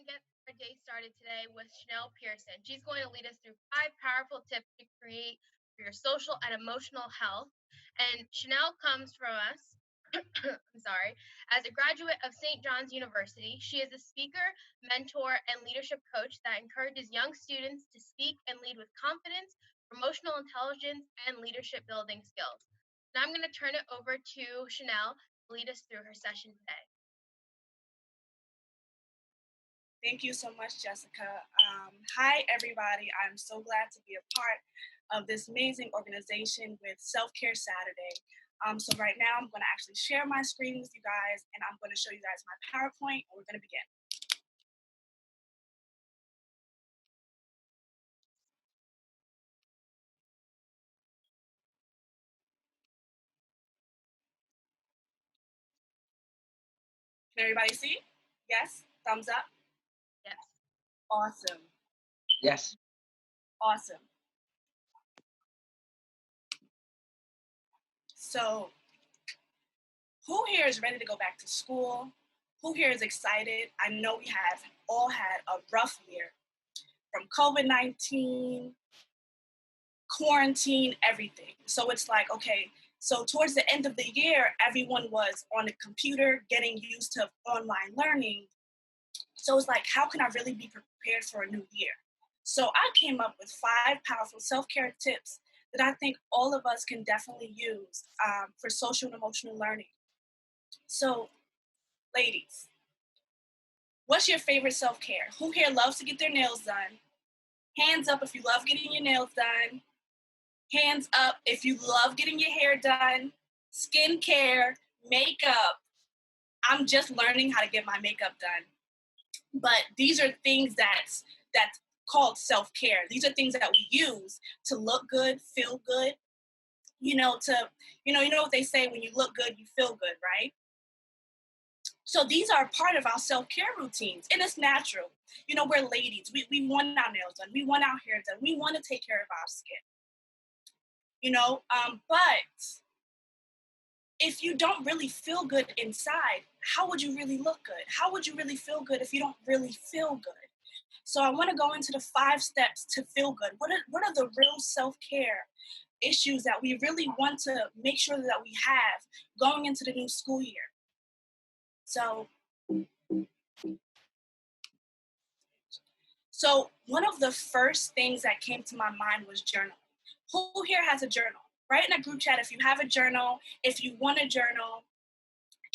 to get our day started today with Chanel Pearson. She's going to lead us through 5 powerful tips to create for your social and emotional health. And Chanel comes from us, as a graduate of St. John's University. She is a speaker, mentor, and leadership coach that encourages young students to speak and lead with confidence, emotional intelligence, and leadership building skills. Now I'm going to turn it over to Chanel to lead us through her session today. Thank you so much, Jessica. Hi, everybody. I'm so glad to be a part of this amazing organization with Self-Care Saturday. So right now, I'm going to actually share my screen with you guys, and I'm going to show you guys my PowerPoint, and we're going to begin. Can everybody see? Yes? Thumbs up? Yes. Awesome. Yes. Awesome. So, who here is ready to go back to school? Who here is excited? I know we have all had a rough year from COVID-19, quarantine, everything. So it's like, okay, so towards the end of the year, everyone was on a computer getting used to online learning. So it's like, how can I really be prepared for a new year? So I came up with 5 powerful self-care tips that I think all of us can definitely use for social and emotional learning. So, ladies, what's your favorite self-care? Who here loves to get their nails done? Hands up if you love getting your nails done. Hands up if you love getting your hair done. Skincare, makeup. I'm just learning how to get my makeup done. But these are things that's called self-care. These are things that we use to look good, feel good. You know what they say, when you look good, you feel good, right? So these are part of our self-care routines, and it's natural. We're ladies. We want our nails done. We want our hair done. We want to take care of our skin. But if you don't really feel good inside, how would you really look good? How would you really feel good if you don't really feel good? So I want to go into the 5 steps to feel good. What are the real self-care issues that we really want to make sure that we have going into the new school year? So one of the first things that came to my mind was journaling. Who here has a journal? Write in a group chat if you have a journal, if you want a journal,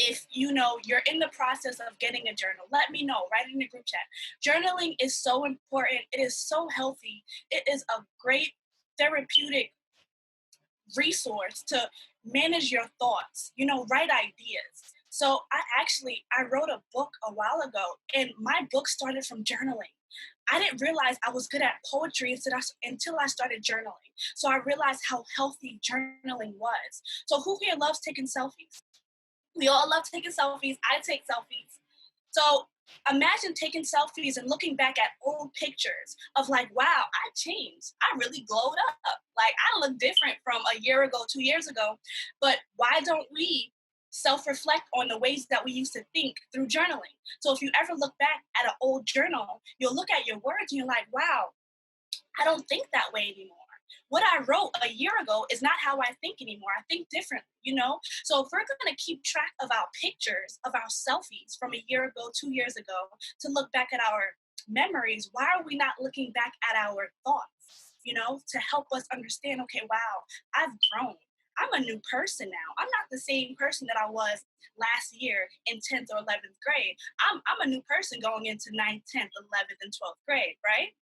if you're in the process of getting a journal. Let me know. Write it in the group chat. Journaling is so important. It is so healthy. It is a great therapeutic resource to manage your thoughts, write ideas. So I wrote a book a while ago, and my book started from journaling. I didn't realize I was good at poetry until I started journaling. So I realized how healthy journaling was. So who here loves taking selfies? We all love taking selfies. I take selfies. So imagine taking selfies and looking back at old pictures of like, wow, I changed. I really glowed up. Like, I look different from a year ago, 2 years ago. But why don't we self-reflect on the ways that we used to think through journaling? So if you ever look back at an old journal, you'll look at your words and you're like, wow, I don't think that way anymore. What I wrote a year ago is not how I think anymore. I think differently, So if we're going to keep track of our pictures, of our selfies from a year ago, 2 years ago, to look back at our memories, why are we not looking back at our thoughts, to help us understand, okay, wow, I've grown. I'm a new person now. I'm not the same person that I was last year in 10th or 11th grade. I'm a new person going into 9th, 10th, 11th, and 12th grade, right?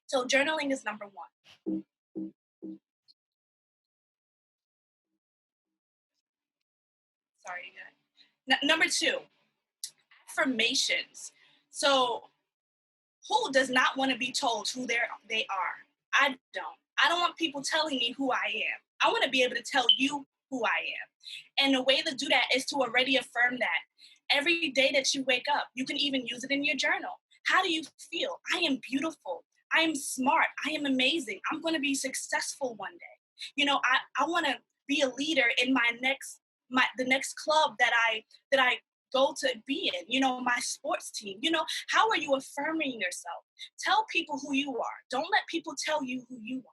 So journaling is number 1. Sorry, guys. Number 2, affirmations. So who does not want to be told who they are? I don't. I don't want people telling me who I am. I want to be able to tell you who I am. And the way to do that is to already affirm that. Every day that you wake up, you can even use it in your journal. How do you feel? I am beautiful. I am smart. I am amazing. I'm going to be successful one day. I want to be a leader in the next club that I go to be in, my sports team. How are you affirming yourself? Tell people who you are. Don't let people tell you who you are.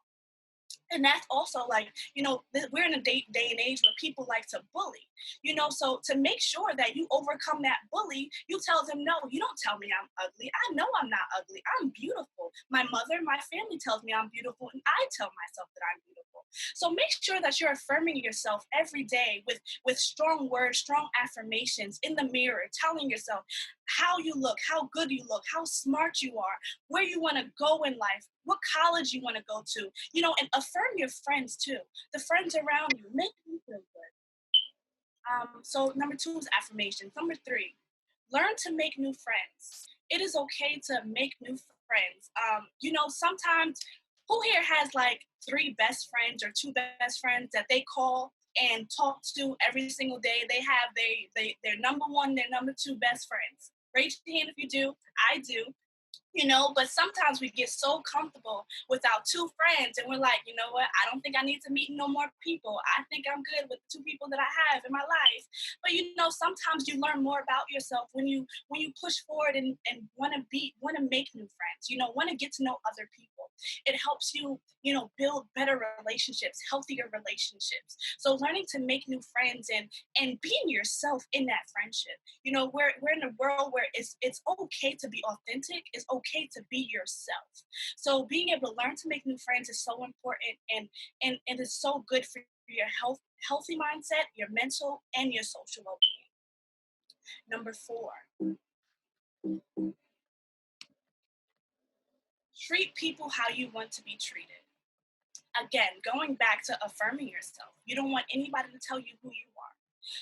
And that's also like, we're in a day and age where people like to bully, so to make sure that you overcome that bully, you tell them, no, you don't tell me I'm ugly. I know I'm not ugly. I'm beautiful. My mother, my family tells me I'm beautiful, and I tell myself that I'm beautiful. So make sure that you're affirming yourself every day with strong words, strong affirmations in the mirror, telling yourself how you look, how good you look, how smart you are, where you want to go in life, what college you want to go to, and affirm your friends too. The friends around you, make them feel good. So number 2 is affirmations. Number 3, learn to make new friends. It is okay to make new friends. Sometimes, who here has like 3 best friends or 2 best friends that they call and talk to every single day? They have their number 1, their number 2 best friends. Raise your hand if you do. I do. But sometimes we get so comfortable with our 2 friends and we're like, you know what, I don't think I need to meet no more people. I think I'm good with the 2 people that I have in my life. But sometimes you learn more about yourself when you push forward and want to make new friends, want to get to know other people. It helps you, build better relationships, healthier relationships. So learning to make new friends and being yourself in that friendship. We're in a world where it's okay to be authentic. It's okay to be yourself. So being able to learn to make new friends is so important, and it's so good for your healthy mindset, your mental, and your social well-being. Number 4, treat people how you want to be treated. Again, going back to affirming yourself, you don't want anybody to tell you who you are.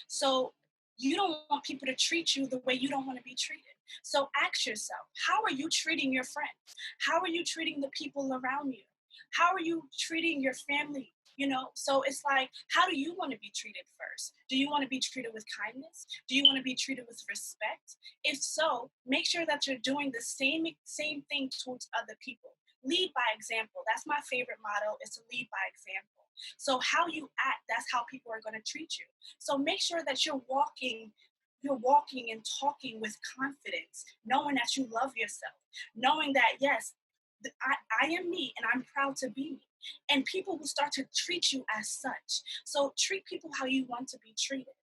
So you don't want people to treat you the way you don't want to be treated. So ask yourself, how are you treating your friends? How are you treating the people around you? How are you treating your family? So it's like, how do you want to be treated first? Do you want to be treated with kindness? Do you want to be treated with respect? If so, make sure that you're doing the same thing towards other people. Lead by example. That's my favorite motto, is to lead by example. So how you act, that's how people are going to treat you. So make sure that you're walking and talking with confidence, knowing that you love yourself, knowing that, yes, I am me and I'm proud to be me. And people will start to treat you as such. So treat people how you want to be treated.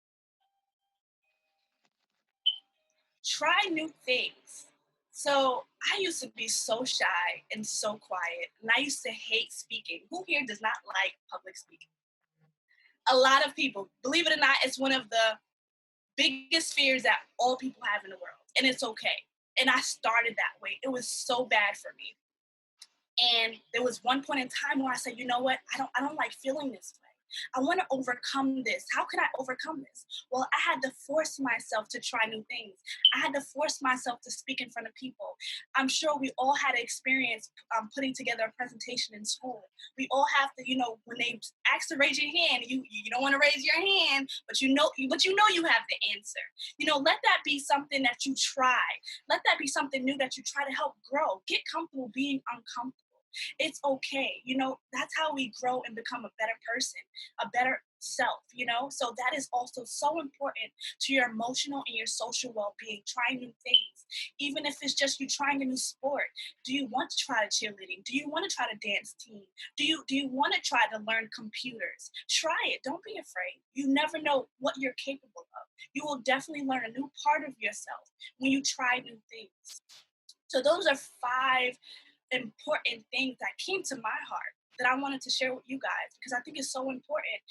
Try new things. So I used to be so shy and so quiet, and I used to hate speaking. Who here does not like public speaking? A lot of people, believe it or not, it's one of the biggest fears that all people have in the world, and it's okay. And I started that way. It was so bad for me. And there was one point in time where I said, you know what? I don't like feeling this way. I want to overcome this. How can I overcome this? Well, I had to force myself to try new things. I had to force myself to speak in front of people. I'm sure we all had an experience putting together a presentation in school. We all have to, when they ask to raise your hand, you don't want to raise your hand, but you know you have the answer. Let that be something that you try. Let that be something new that you try to help grow. Get comfortable being uncomfortable. It's okay. That's how we grow and become a better person, a better self. So that is also so important to your emotional and your social well-being. Trying new things, even if it's just you trying a new sport. Do you want to try to cheerleading? Do you want to try to dance team? Do you want to try to learn computers? Try it. Don't be afraid. You never know what you're capable of. You will definitely learn a new part of yourself when you try new things. So those are 5 important things that came to my heart that I wanted to share with you guys, because I think it's so important,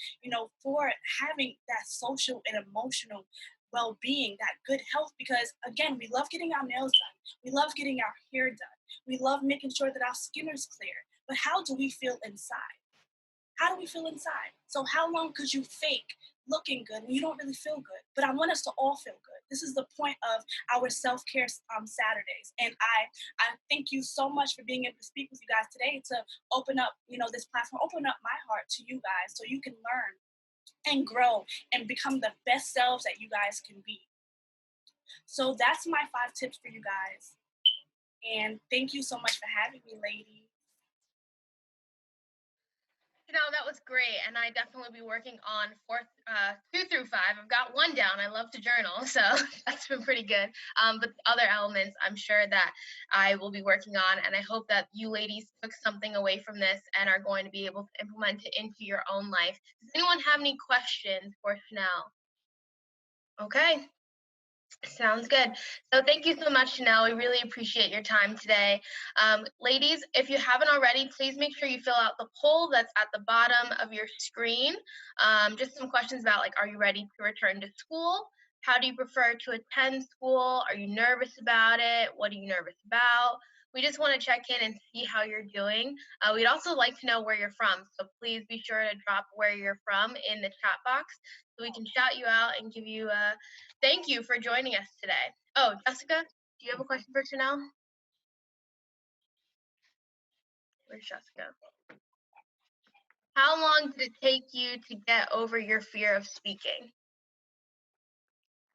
for having that social and emotional well-being, that good health, because again, we love getting our nails done. We love getting our hair done. We love making sure that our skin is clear. But how do we feel inside? How do we feel inside? So how long could you fake looking good when you don't really feel good? But I want us to all feel good. This is the point of our self-care Saturdays. And I thank you so much for being able to speak with you guys today, to open up, this platform, open up my heart to you guys so you can learn and grow and become the best selves that you guys can be. So that's my 5 tips for you guys. And thank you so much for having me, ladies. No, that was great, and I definitely be working on 2 through 5. I've got 1 down. I love to journal, so that's been pretty good. But the other elements, I'm sure that I will be working on, and I hope that you ladies took something away from this and are going to be able to implement it into your own life. Does anyone have any questions for Chanel? Okay. Sounds good. So thank you so much, Chanel. We really appreciate your time today. Ladies, if you haven't already, please make sure you fill out the poll that's at the bottom of your screen. Just some questions about like, are you ready to return to school? How do you prefer to attend school? Are you nervous about it? What are you nervous about? We just want to check in and see how you're doing. We'd also like to know where you're from. So please be sure to drop where you're from in the chat box so we can shout you out and give you a thank you for joining us today. Oh, Jessica, do you have a question for Chanel? Where's Jessica? How long did it take you to get over your fear of speaking?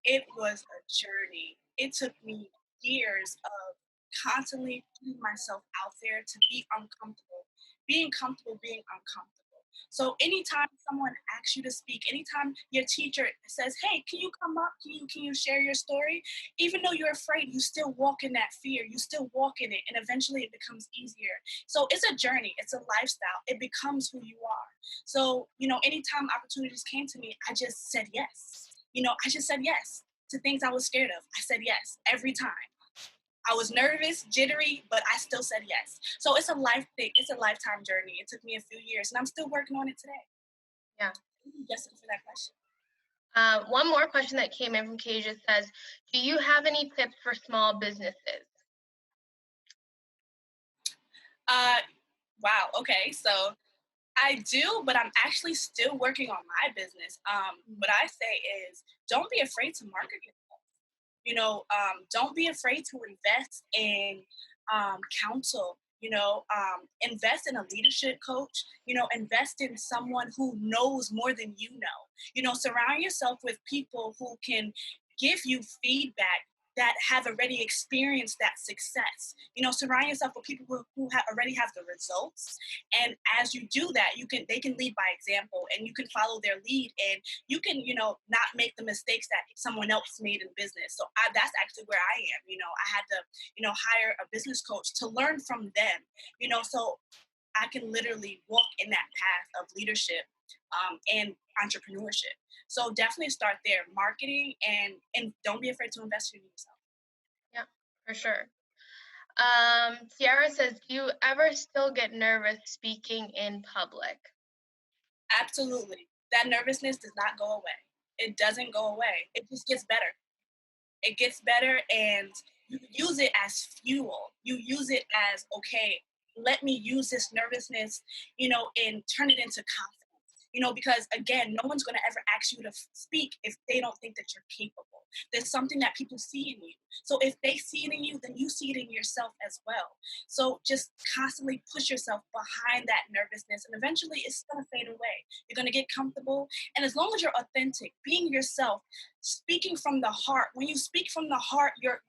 It was a journey. It took me years of constantly putting myself out there to be uncomfortable, being comfortable, being uncomfortable. So anytime someone asks you to speak, anytime your teacher says, "Hey, can you come up? Can you share your story?" Even though you're afraid, you still walk in that fear. You still walk in it, and eventually it becomes easier. So it's a journey. It's a lifestyle. It becomes who you are. So anytime opportunities came to me, I just said yes. I just said yes to things I was scared of. I said yes every time. I was nervous, jittery, but I still said yes. So it's a life thing. It's a lifetime journey. It took me a few years, and I'm still working on it today. Yeah. Thank you, Jessica, for that question. One more question that came in from Kasia says, do you have any tips for small businesses? Wow. Okay. So I do, but I'm actually still working on my business. What I say is don't be afraid to market yourself. Don't be afraid to invest in counsel. Invest in a leadership coach. Invest in someone who knows more than you know. Surround yourself with people who can give you feedback that have already experienced that success. Surround yourself with people who already have the results. And as you do that, they can lead by example, and you can follow their lead, and you can not make the mistakes that someone else made in business. So that's actually where I am. I had to hire a business coach to learn from them. So I can literally walk in that path of leadership and entrepreneurship. So definitely start there, marketing, and don't be afraid to invest in yourself. Yeah, for sure. Tiara says, do you ever still get nervous speaking in public? Absolutely. That nervousness does not go away. It doesn't go away. It just gets better. It gets better, and you use it as fuel. You use it as, okay, let me use this nervousness, and turn it into confidence. Because again, no one's going to ever ask you to speak if they don't think that you're capable. There's something that people see in you. So if they see it in you, then you see it in yourself as well. So just constantly push yourself behind that nervousness, and eventually it's going to fade away. You're going to get comfortable. And as long as you're authentic, being yourself, speaking from the heart, when you speak from the heart, you're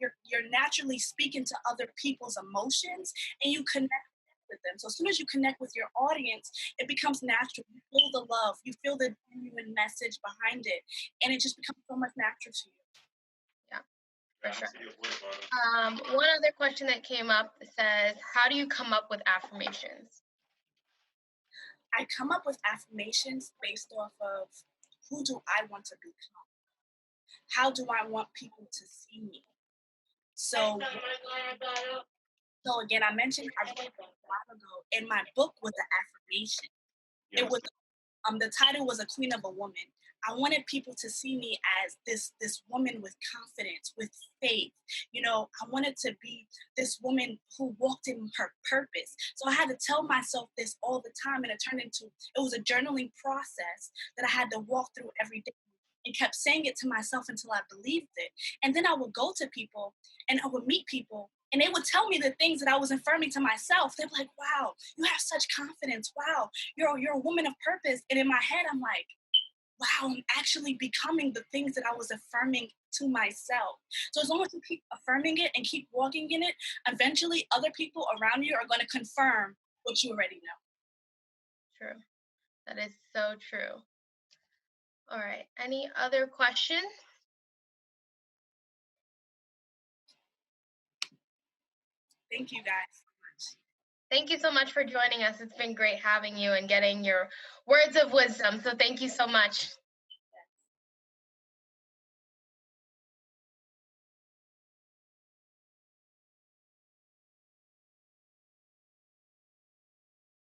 naturally speaking to other people's emotions, and you connect with them. So as soon as you connect with your audience, it becomes natural. You feel the love, you feel the genuine message behind it, and it just becomes so much natural to you. Yeah, for sure. One other question that came up says, how do you come up with affirmations? I come up with affirmations based off of who do I want to become? How do I want people to see me? So again, I mentioned I wrote a while ago, and my book was an affirmation. Yes. It was the title was A Queen of a Woman. I wanted people to see me as this woman with confidence, with faith. I wanted to be this woman who walked in her purpose. So I had to tell myself this all the time, and it was a journaling process that I had to walk through every day, and kept saying it to myself until I believed it. And then I would go to people, and I would meet people, and they would tell me the things that I was affirming to myself. They'd be like, wow, you have such confidence. Wow, you're a woman of purpose. And in my head, I'm like, wow, I'm actually becoming the things that I was affirming to myself. So as long as you keep affirming it and keep walking in it, eventually other people around you are going to confirm what you already know. True. That is so true. All right. Any other questions? Thank you guys so much. Thank you so much for joining us. It's been great having you and getting your words of wisdom. So thank you so much.